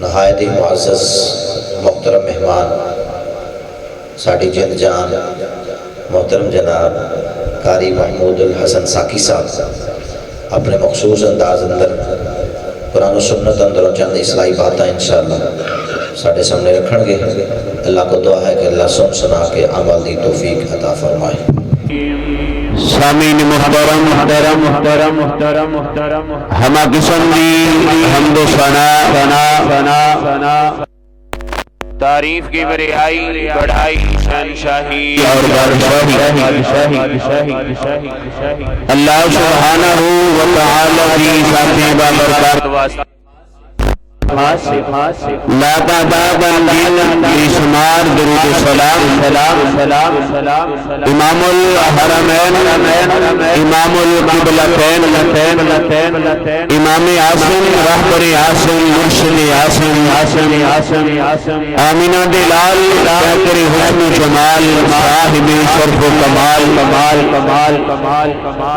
نہایت ہی معزز محترم مہمان ساڑی جند جان محترم جناب قاری محمود الحسن ساکی صاحب اپنے مخصوص انداز اندر قرآن و سنت اندر چند اصلاحی باتیں انشاءاللہ ساڑھے سامنے رکھن گے۔ اللہ کو دعا ہے کہ اللہ سن سنا کے عمل دی توفیق عطا فرمائے۔ سامین محترم ہما قسم دی حمد و ثنا تعریف کی بڑائی شہنشاہی اور بادشاہی اللہ سبحانہ و تعالی کی ذات بابرکات واسطہ لا تعداد دین بیشمار درود و سلام امام الحرمین امام القبلتین امام عاصم رہبر عاصم مرشد عاصم آمینہ دلال بہتر حسن و جمال صاحب شرف و کمال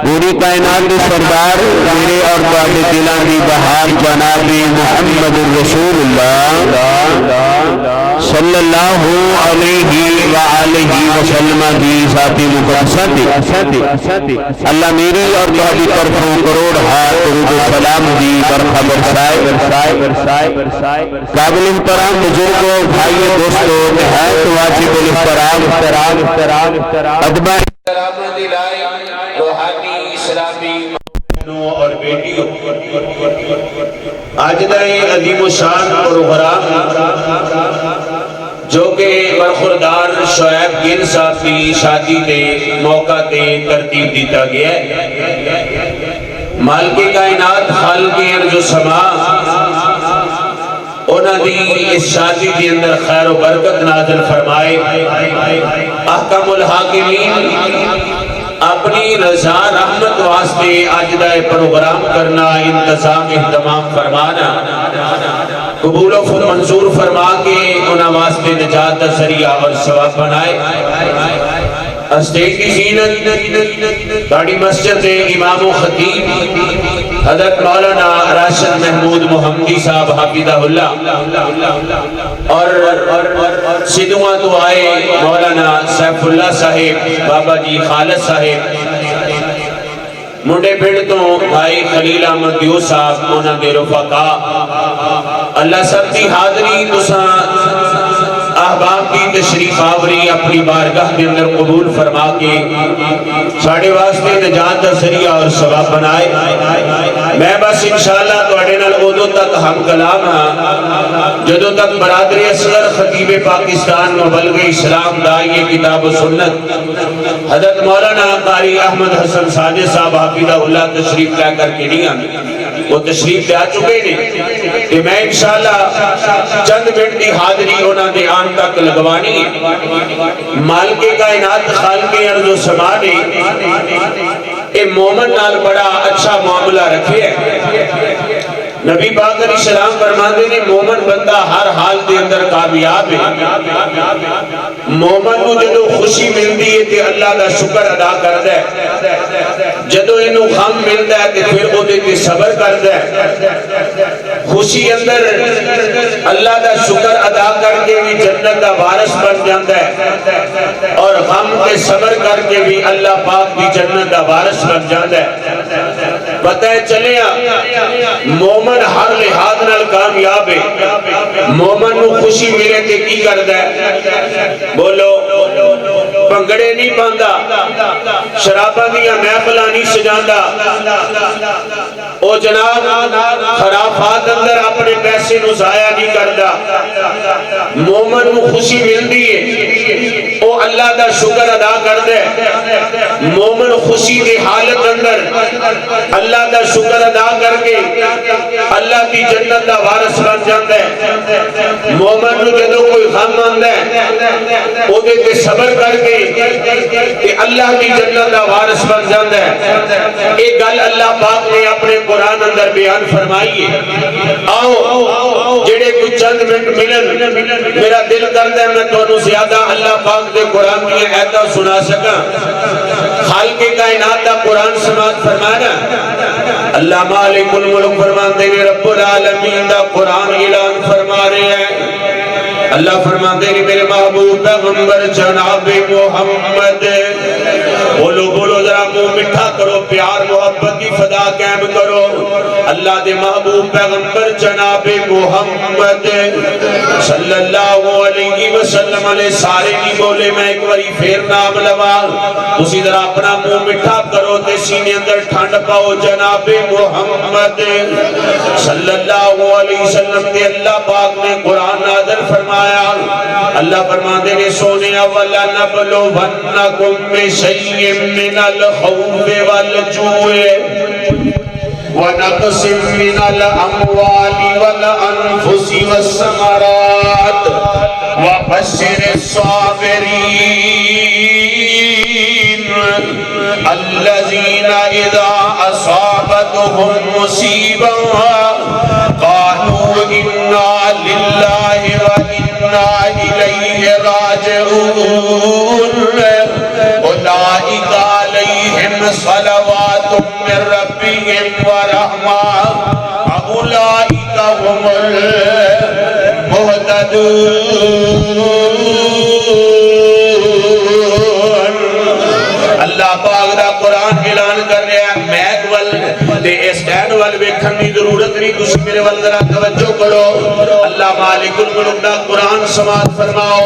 پوری کائنات سردار میرے اور تواڈے دلاں دی بہار جناب محمد رسول اللہ صلی اللہ علیہ وآلہ وسلم دی ذاتی مقدسات اللہ میری اور تہاڈی طرفوں کروڑ ہاتھ درود و سلام دی برسائے قابل احترام بزرگوں بھائیوں دوستوں نہایت واجب الاحترام ادب احترام دلائی روحانی اسلامی اور بیٹیوں آج دائی عظیم و شان پروگرام جو کہ برخوردار شعیب گل صاحب کی شادی دے موقع تے ترتیب دیتا گیا ہے۔ مالک کائنات خالق ارض و سما انہاں دی اس شادی کے اندر خیر و برکت نازل فرمائے۔ احکم الحاکمین اپنی رضا رحمت واسطے آج دا پروگرام کرنا انتظام اہتمام فرمانا قبول و منظور فرما کے انہاں واسطے نجات دا ذریعہ اور ثواب بنائے۔ اسٹیج کی زینت بڑی مسجد امام و خطیب حضرت مولانا راشد محمود محمدی صاحب حافظہ اللہ اور سدھواں تو آئے مولانا سیف اللہ صاحب بابا جی خالد صاحب منڈے پھڑ تو بھائی خلیل احمد دیو صاحب انہاں دے رفقا اللہ سب دی حاضری تساں احباب کی تشریف آوری اپنی بارگاہ کے اندر قبول فرما کے ساڑھے واسطے نجات دا ذریعہ اور ثواب بنائے۔ میں بس انشاءاللہ تو اڈینل اودو تک ہم کلام ہاں جدو تک برادری اصغر خطیب پاکستان مبلغ اسلام دائی کتاب و سنت حضرت مولانا قاری احمد حسن ساجد صاحب حافظہ اللہ تشریف لے کر کے نہیں آنے وہ تشریف لے آ چکے نہیں کہ میں انشاءاللہ چند منٹ دی حاضری انہاں دے آن تک لگوانی ہے۔ مالک کائنات خالق ارض و سما نے اے مومن نال بڑا اچھا معاملہ رکھے ہے۔ نبی پاک علیہ السلام فرماتے ہیں مومن بندہ ہر حال دے اندر کامیاب ہے۔ مومن کو جدو خوشی ملتی ہے کہ اللہ کا شکر ادا کر دے، جدو انہوں غم ملتا ہے کہ پھر وہ دے صبر کر دے۔ خوشی اندر اللہ کا شکر ادا کر کے بھی جنت کا وارث بن جاتا ہے اور غم کے صبر کر کے بھی اللہ پاک بھی جنت کا وارث بن جاتا ہے۔ پتہ چلے مومن ہر لحاظ نال کامیاب ہے۔ مومن نو خوشی ملے تے کی کردا ہے؟ بولو پنگڑے نہیں پاندا، شراباں دیاں محفلاں نہیں سجاندا، او جناب خرافات اندر اپنے پیسے نو ضائع نہیں کردا۔ مومن نو خوشی ملدی ہے او اللہ دا شکر ادا کردے۔ مومن خوشی دی حالت اندر اللہ دا شکر ادا کر کے اللہ کی جنت دا وارث بن جاتا ہے۔ مومن نو جدو کوئی غم آندا ہے او دے تے صبر کر کے کہ اللہ کی جنت دا وارث بن جاتا ہے۔ ایک گل اللہ پاک نے اپنے قرآن اندر بیان فرمائی ہے۔ آؤ جڑے کچھ چند منٹ ملن میرا دل کرتا ہے میں تو زیادہ اللہ پاک دے قرآن کی آیتاں سنا سکا۔ خالق کائنات دا قرآن سماعت فرمانا اللہ مالک الملک فرماتے ہیں رب العالمین دا قرآن اعلان فرما ہیں۔ اللہ فرماتے ہیں میرے محبوب پیغمبر جناب محمد، بولو بولو ذرا منہ میٹھا کرو، پیار محبت کی فضا قائم کرو۔ اللہ دے محبوب پیغمبر جناب محمد صلی اللہ علیہ وسلم علیہ سارے نہیں بولے، میں ایک باری پھر نام لوا، اسی ذرا اپنا منہ میٹھا کرو تے سینے اندر ٹھنڈ پاؤ۔ جناب محمد صلی اللہ علیہ وسلم دے اللہ پاک نے قرآن نازل فرمایا، اللہ فرماتے نے سونے وَلَنَبْلُوَنَّكُمْ بِشَيْءٍ مِّنَ الْخَوْفِ وَالْجُوعِ وَنَقْصٍ مِّنَ الْأَمْوَالِ وَالْأَنفُسِ وَالثَّمَرَاتِ وَبَشِّرِ الصَّابِرِينَ الَّذِينَ إِذَا أَصَابَتْهُمْ مُصِيبَةٌ قَالُوا إِنَّا لِلَّهِ وَإِنَّا إِلَيْهِ راجعون أولئك عليهم صلوات من ربهم ورحمة وأولئك هم المهتدون۔ اللہ پاک دا قرآن اعلان کر رہا ہے، میک ول تے اسٹینڈ ول ویکھن دی ضرورت نہیں، تسی میرے ول ذرا توجہ کرو۔ اللہ مالک الملک دا قرآن سماعت فرماؤ،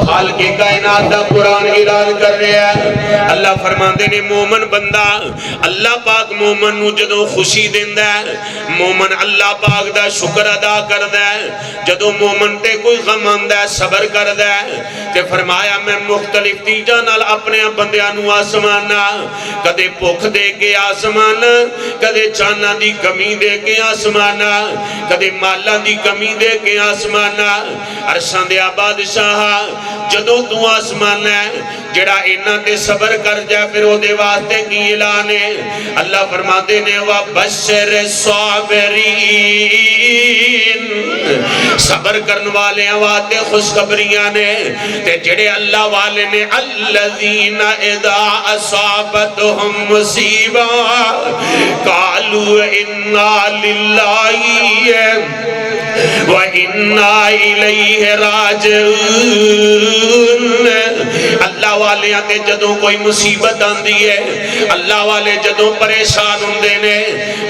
خالق کائنات دا قرآن اعلان کر رہا ہے۔ اللہ فرماندے نے مومن بندہ اللہ پاک مومن نو جدوں خوشی دیندا ہے، مومن اللہ پاک دا شکر ادا کردا ہے، جدوں مومن تے کوئی غم آندا ہے صبر کردا ہے، تے فرمایا میں مختلف چیزاں نال اپنے بندیاں نو آسمانا، کدے بھوک دے کے آسمانا، کدے چانا دی کمی دے کے آسمانا، کدے مالا دی کمی دے کے آسمانا۔ عرشاں دے بادشاہ جدوں تو آسمان ہے جڑا انہاں تے صبر کر جائے پھر او دے واسطے کی اعلان ہے۔ اللہ فرماتے نے وَبَشِّرِ الصَّابِرِينَ، صبر کرن والے واسطے خوشخبریاں نے تے جڑے اللہ والے نے الذین اذا اصابتهم مصیبہ قالوا انا للہ وَإِنَّا إِلَيْهِ راجعون۔ اللہ والے آتے جدوں کوئی مصیبت آندی ہے، اللہ والے جدوں پریشان ہوندے نے،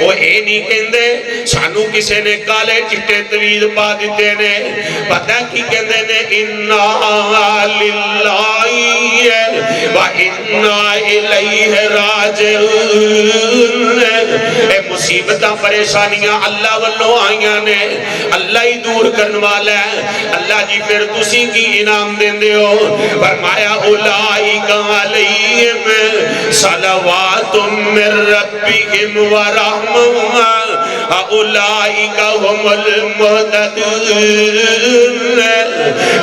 وہ اے نہیں کہندے سانو کسے نے کالے چٹے طویل پا دیتے نے، پتہ کی کہندے نے اِنَّا لِلَّهِ وَإِنَّا إِلَيْهِ راجعون۔ اے مصیبتاں پریشانیاں اللہ والوں آئیاں نے، اللہ ہی دور کرنے والا ہے۔ اللہ جی پھر تسی کی انعام دین دے ہو، فرمایا اولئک علیہم صلوات من ربہم ورحمہ اولئک هم المہتدون۔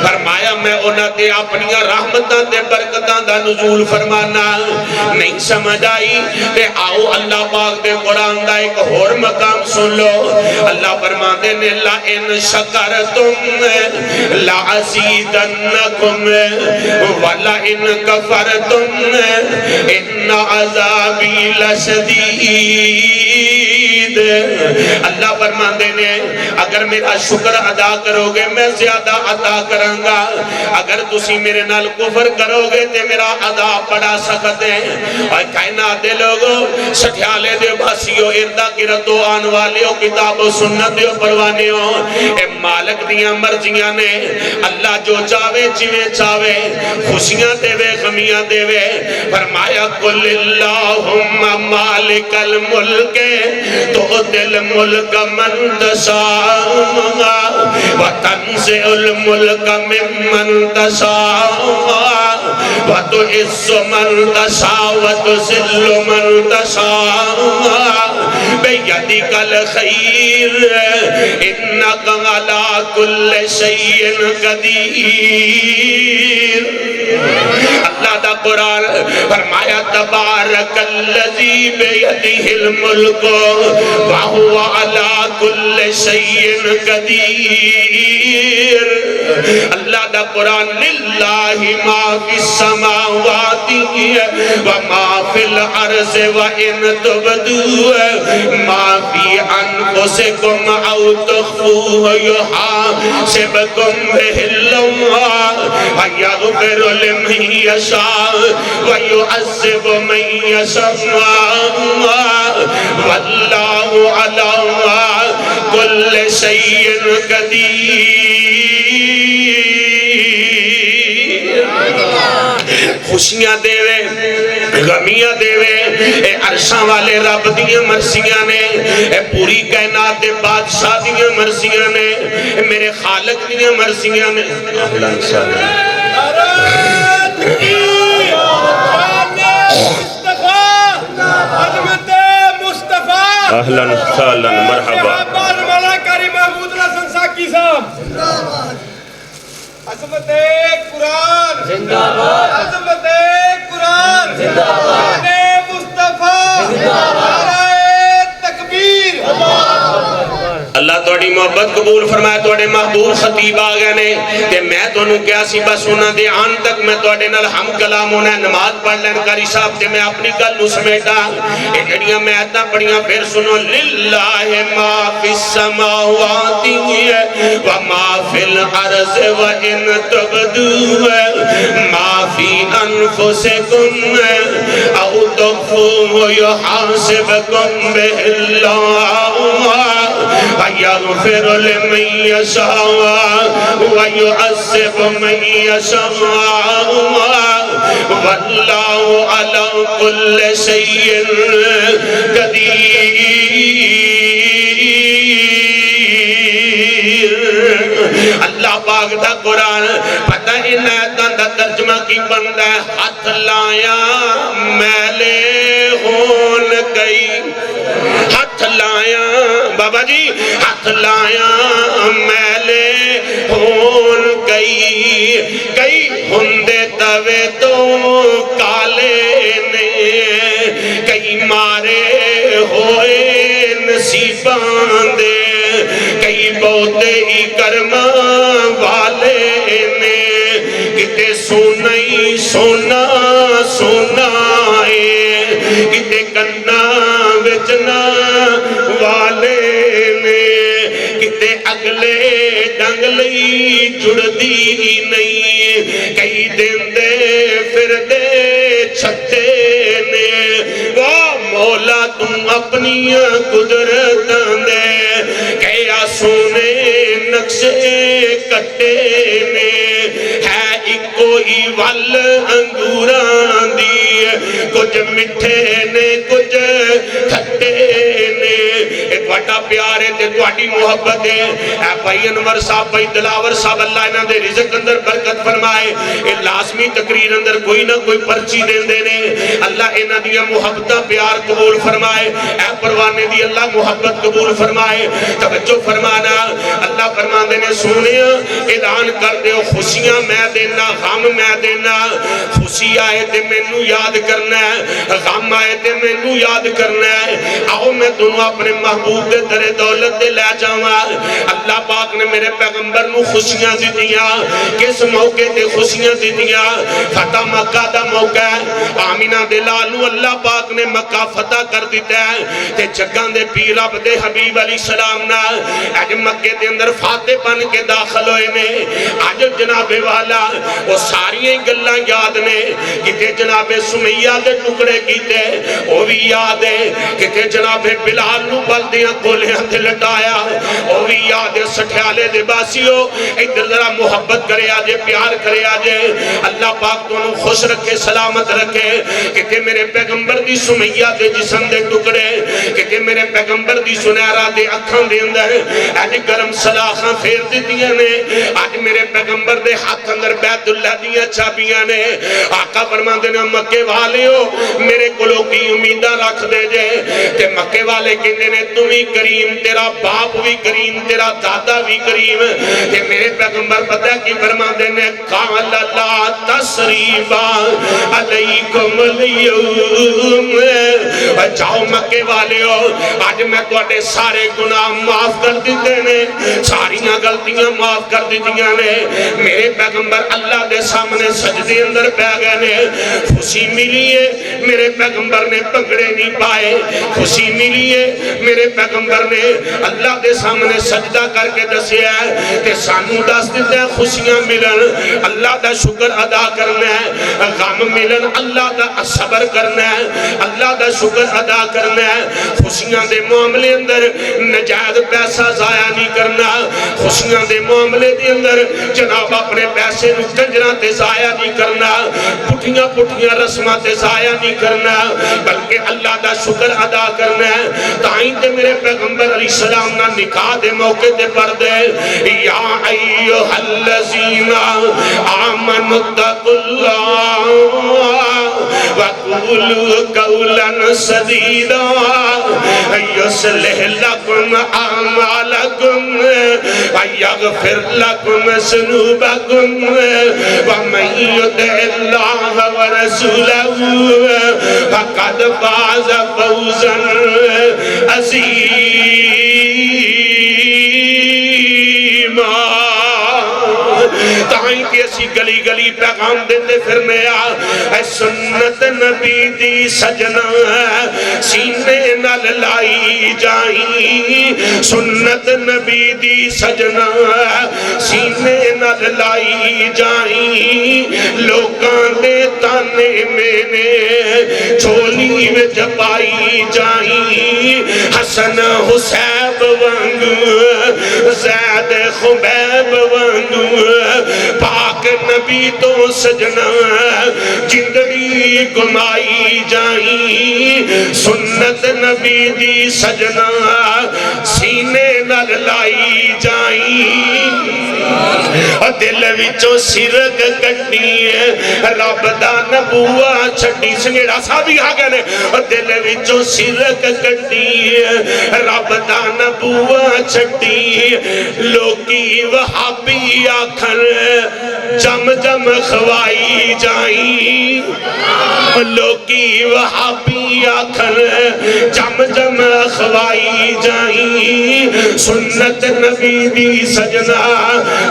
فرمایا میں انہاں تے اپنی رحمتاں تے برکتاں دا نزول فرمانا۔ نہیں سمجھ آئی تے آؤ اللہ پاک دے قرآن دا ایک اور مقام سن لو۔ اللہ فرماتے نے لَإِن شَكَرْتُمْ لَأَزِيدَنَّكُمْ وَلَئِن كَفَرْتُمْ إِنَّ عَذَابِي لَشَدِيدٌ۔ اللہ فرماتے نے اگر میرا شکر ادا کرو گے میں زیادہ عطا کروں گا، اگر تسی میرے نال کفر کرو گے تے میرا عذاب بڑا سخت ہے۔ اور کائنات دے لوگوں سٹھیالے دے بھاسیوں اردہ گرتوں آن والیوں کتاب و سنت دیو پروانیوں، اے مالک دیاں مرضیاں نے اللہ جو چاہوے چویں چاہوے، خوشیاں دے وے غمیاں دے وے۔ فرمایا قُلِ اللہم مالک الملک تُؤْتِي الملک من تشاء وَتَنزِعُ الملک ممن تشاء وَتُعِزُّ من تشاء وَتُذِلُّ من تشاء بِيَدِكَ الْخَيْرُ إِنَّكَ عَلَى كُلِّ شَيْءٍ قَدِيرٌ۔ اللہ دا قرآن فرمایا تبارک الذی بیدہ الملک وہو علی کل شیء قدیر۔ اللہ دا قرآن للہ ما فی السماوات وما فی الارض وان تبدوا ما فی انفسکم او تخفوه یحاسبکم بہ اللہ ویغفر لمن یشاء ویعذب من یشاء واللہ علی کل شیء قدیر۔ خوشیاں دے وے غمیاں دے وے اے عرشاں والے رب دیاں مرضیاں نے، اے پوری کائنات دے بادشاہ دیاں مرضیاں نے، اے میرے خالق دیاں مرضیاں نے۔ اہلاً سہلاً مرحبا۔ عظمت قرآن زندہ باد، عظمت قرآن زندہ باد، مصطفیٰ زندہ باد، تکبیر اللہ توڑی محبت قبول فرمائے، توڑے محبوب خطیب آگئے نے کہ میں تونوں کیا سی بس انہاں دے آن تک میں توڑے نال ہم کلام ہونا نماز پڑھ لین کاری صاحب تے میں اپنی گل نو سمیٹا اے جڑیاں میں آیتاں پڑھیاں پھر سنو للہ ما فی السماوات وما فی الارض وان تبدوا ما فی انفسکم او تخفوه یحاسبکم بہ اللہ وَيَغْفِرُ لِمَنْ يَشَاءُ وَيُعَذِّبُ مَنْ يَشَاءُ وَاللَّهُ عَلَى كُلِّ شَيْءٍ قدیر۔ اللہ پاک دا قرآن پتہ ہی نیتاں دا ترجمہ کی بندہ ہے، ہاتھ لایا میلے ہون گئی، ہاتھ لایا بابا جی ہاتھ لایا میلے ہون گئی، کئی ہندے توے تو کالے نے، کئی مارے ہوئے نصیبان دے، کئی بہتے ہی کرما والے نے، کتے سونا ہی سونا سونا ہے، کتے کنا وچنا والے نے، کتے اگلے ڈنگلی جڑدی نہیں، کئی دن دے پھر دے چھتے نے، وہ مولا تم اپنی قدرتاں دے کیا سونے نقشے کٹے نے، ہے ایکو ہی ول انگوراں دی، کچھ مٹھے نے کچھ کھٹے نے، ایک وڈا پیار ہے تے تواڈی محبت ہے، اے بھائی انور صاحب بھائی دلاور صاحب اللہ انہاں دے رزق اندر برکت فرمائے، اے لازمی تقریر اندر کوئی نہ کوئی پرچی دیندے نے، اللہ انہاں دیاں محبتاں پیار قبول فرمائے، اے پروانے دی اللہ محبت قبول فرمائے، توجہ فرمانا، اللہ فرماندے نے سونیا اعلان کر دیو خوشیاں میں دینا غم میں دینا، خوشی آئے تے مینو یاد کرنا ہے، غم آئے تے مینو یاد کرنا ہے، آؤ میں دونوں اپنے محبوب دے در دولت دے لے جاواں۔ اللہ پاک نے میرے پیغمبر نو خوشیاں دی دیا، کس موقع تے خوشیاں دی دیا؟ فتح مکہ دا موقع ہے، آمینہ دے لالو اللہ پاک نے مکہ فتح کر دیتا ہے، تے جگاں دے پیر رب دے حبیب علیہ السلام نا آج مکہ دے اندر فاتح بن کے داخل ہوئے نے، آج جناب والا وہ ساری گلاں یاد نے، کتے جناب سمیہ دے ٹکڑے کیتے وہ بھی یاد ہے، کتے جناب بلال نو بلدیاں گولیاں تے لٹایا وہ بھی یاد ہے، سٹھیالے دے باسیو ادھر ذرا محبت کرے آجے پیار کرے آجے، اللہ پاک دونوں خوش رکھے سلامت رکھے، کتے میرے پیغمبر دی سمیہ دے جسم دے ٹکڑے، کتے میرے پیغمبر دی سنیرہ دے اکھاں دے اندر آج گرم سلاخاں پھیر دیتیاں نے، آج میرے پیغمبر دے ہاتھ اندر بیت اللہ دیاں چابیاں نے، آقا فرماندے نے مکے والے ہو میرے کلوں کی امیدہ رکھ دے جے، تے مکے والے کہندے نے تم ہی کریم، تیرا باپ بھی کریم، تیرا دادا نبی کریم تے میرے پیغمبر پتہ کی فرماندے نے قال لا تسریبا علیکم اليوم جاؤ مکے والے ہو آج میں تواڈے سارے گناہ معاف کر دیتے نے ساریاں غلطیاں معاف کر دیتیاں نے میرے پیغمبر اللہ دے سامنے سجدے اندر پہ گئے نے خوشی ملی ہے میرے پیغمبر نے پگڑے نہیں پائے خوشی ملی ہے میرے پیغمبر نے اللہ دے سامنے سجدہ کر کے دسیا ہے کہ سانو دس دیتا ہے خوشیاں ملن اللہ دا شکر ادا کرنا ہے غم ملن اللہ دا صبر کرنا ہے اللہ دا شکر ادا کرنا ہے خوشیاں دے معاملے اندر نجائز پیسہ ضائع نہیں کرنا خوشیاں دے معاملے دے اندر جناب اپنے پیسے نو کنجراں تے ضائع نہیں کرنا پٹھیاں پٹھیاں رسماں تے ضائع نہیں کرنا بلکہ اللہ دا شکر ادا کرنا ہے تائیں تے میرے پیغمبر علیہ السلام نا نکاح دے موقع تے پڑھ دے یا ایھا الذین آمنوا اتقوا اللہ وقولوا قولا سدیدا یصلح لکم اعمالکم ویغفر لکم ذنوبکم ومن یطع اللہ ورسولہ فقد فاز فوزا عظیما تائیں کہ اسی گلی گلی پیغام دیتے پھرنے اے سنت نبی دی سجنا سینے نال لائی جائیں سنت نبی دی سجنا سینے نال لائی جائیں لوکاں دے تانے میں چھولی وچ پائی جائیں حسن حسین وانگو زید خبیب وانگو پاک نبی تو سجنا جندڑی گمائی جائیں سنت نبی دی سجنا سینے نال لائی جائیں دل وچوں سرک کٹی رب دا نبوہ چھٹی سنگیڑا صاحبی آگے نے دل وچوں سرک کٹی رب دا نبوہ چھٹی لوکی وحابی آکھن جم جم خوائی جائیں لوکی وحابی آکھن جم جم خوائی جائیں سنت نبی دی سجنا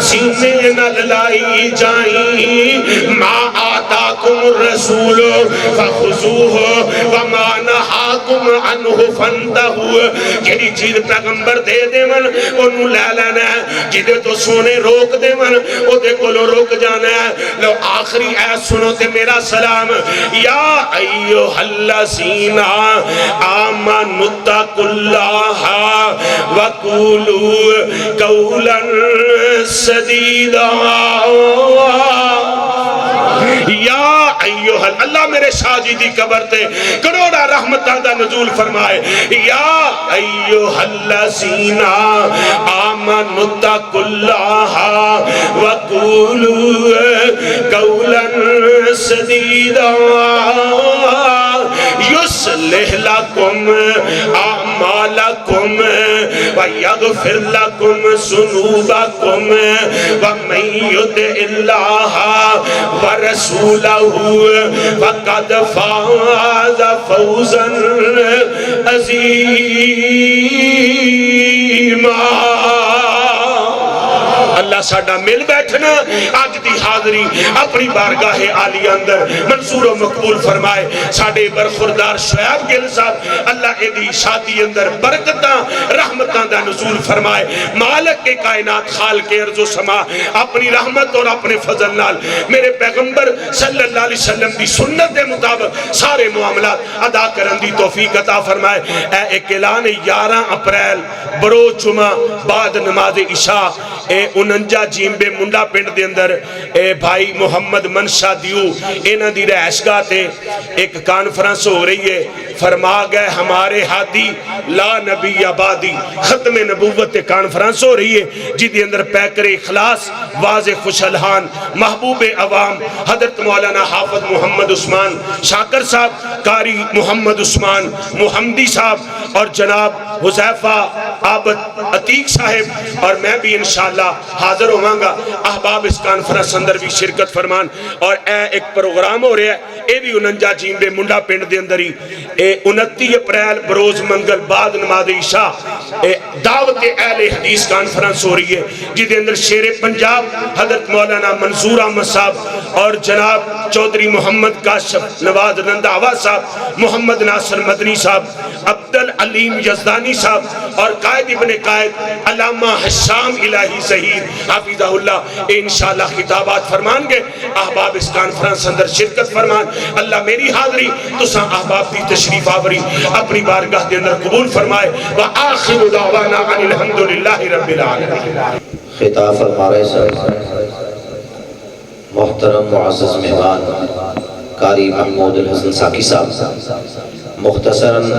سینے نال لائی جائیں ما آتاکم الرسول فخذوہ وما نہاکم عنہ فانتہو جیڑی چیز پیغمبر دے دے من انہوں لے لینا ہے جدے تو سونے روک دے من او دے کلو روک جانا ہے لو آخری ایس سنو تے میرا سلام یا ایوہ الذین آمنوا اتقوا اللہ وقولوا قولا سدیدا یا ایوہ اللہ میرے شاہ جی دی قبر تے کروڑا رحمتاں دا نزول فرمائے یا ایوہ الذین آمنوا اتقوا اللہ وقولوا قولا سدیدا یصلح لکم اعمالکم ویغفر لکم ذنوبکم ومن یطع اللہ ورسولہ فقد فاز فوزا عظیما اللہ ساڈا مل بیٹھنا آج دی حاضری اپنی بارگاہ عالی اندر منصور و مقبول فرمائے ساڈے برخوردار شعیب گل صاحب اللہ ایدی شادی اندر برکتاں رحمتاں دا نزول فرمائے مالک کے کائنات خالق ارض و سما اپنی رحمت اور اپنے فضل نال میرے پیغمبر صلی اللہ علیہ وسلم دی سنت دے مطابق سارے معاملات ادا کرن دی توفیق عطا فرمائے اے ایک اعلان 11 اپریل بروز جمعہ بعد نماز عشاء اے 49 جیمبے منڈا پنڈ دے اندر اے بھائی محمد منشا دیو انہاں دی رہائشگاہ تے ایک کانفرنس ہو رہی ہے فرما گئے ہمارے ہادی لا نبی آبادی ختم نبوت کانفرنس ہو رہی ہے جی دی اندر پیکر اخلاص واضح خوشالحان محبوب عوام حضرت مولانا حافظ محمد عثمان شاکر صاحب قاری محمد عثمان محمدی صاحب اور جناب حذیفہ عابد عتیق صاحب اور میں بھی انشاءاللہ حاضر ہوں گا احباب اس کانفرنس اندر بھی شرکت فرمان اور اے ایک پروگرام ہو رہا ہے اے بھی 49 جیمبے منڈا پنڈ دے اندر ہی 29 اپریل بروز منگل بعد نماز عشاء دعوت اہل حدیث کانفرنس ہو رہی ہے جی دے اندر شیر پنجاب حضرت مولانا منصور احمد صاحب اور جناب چودھری محمد کاشف نواز رنداوا صاحب محمد ناصر مدنی صاحب عبدالعلیم یزدانی صاحب اور قائد ابن قائد علامہ حشام الہی ظہیر حافظہ اللہ انشاءاللہ خطابات فرمان گے احباب اس کانفرنس اندر شرکت فرمان اللہ میری حاضری تو ساں احباب دی تشریف آوری اپنی بارگاہ دے اندر قبول فرمائے وآخر دعوانا عن الحمدللہ رب العالمین خطاب فرما رہے صاحب محترم معزز مہمان قاری محمود الحسن ساکی صاحب مختصراً